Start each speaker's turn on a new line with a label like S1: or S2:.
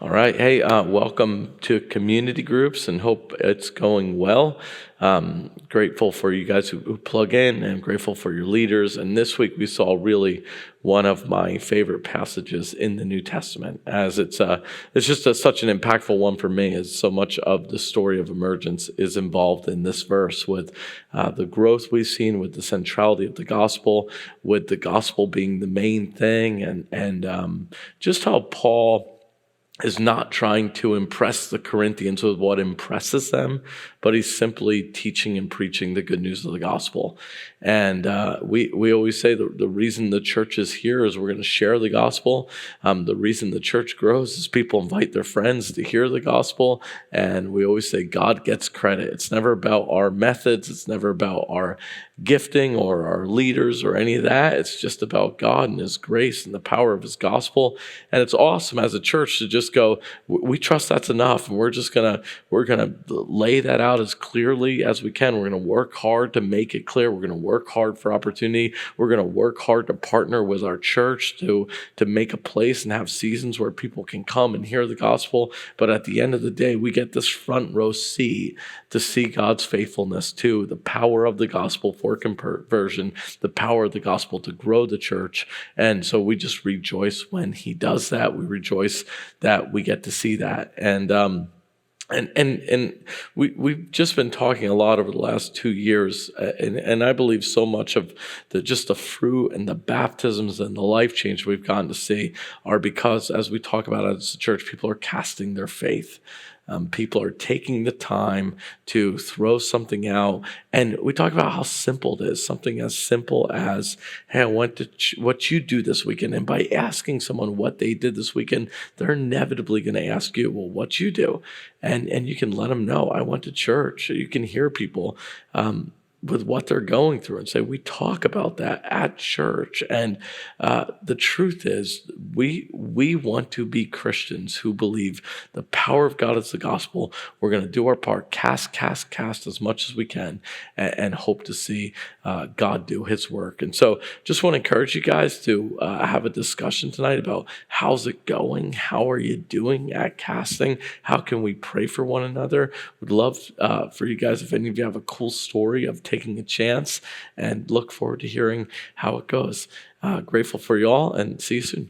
S1: All right. Hey, welcome to community groups and hope it's going well. Grateful for you guys who plug in and grateful for your leaders. And this week we saw really one of my favorite passages in the New Testament, as it's just such an impactful one for me, as so much of the story of emergence is involved in this verse with the growth we've seen, with the centrality of the gospel, with the gospel being the main thing, and just how Paul is not trying to impress the Corinthians with what impresses them, but he's simply teaching and preaching the good news of the gospel. And we always say the reason the church is here is we're going to share the gospel. The reason the church grows is people invite their friends to hear the gospel. And we always say God gets credit. It's never about our methods. It's never about our gifting or our leaders or any of that. It's just about God and his grace and the power of his gospel. And it's awesome as a church to just go, we trust that's enough. And we're going to lay that out as clearly as we can. We're going to work hard to make it clear. We're going to work hard for opportunity. We're going to work hard to partner with our church to make a place and have seasons where people can come and hear the gospel. But at the end of the day, we get this front row seat to see God's faithfulness to the power of the gospel for conversion, the power of the gospel to grow the church. And so we just rejoice when he does that. We rejoice that we get to see that. And we've just been talking a lot over the last 2 years, and I believe so much of the fruit and the baptisms and the life change we've gotten to see are because, as we talk about as a church, people are casting their faith. People are taking the time to throw something out. And we talk about how simple it is, something as simple as, hey, I went to what you do this weekend. And by asking someone what they did this weekend, they're inevitably going to ask you, well, what you do? And you can let them know, I went to church. You can hear people with what they're going through and say, we talk about that at church. And the truth is, we want to be Christians who believe the power of God is the gospel. We're going to do our part, cast as much as we can, and hope to see God do his work. And so just want to encourage you guys to have a discussion tonight about how's it going? How are you doing at casting? How can we pray for one another? Would love for you guys, if any of you have a cool story of taking a chance, and look forward to hearing how it goes. Grateful for you all, and see you soon.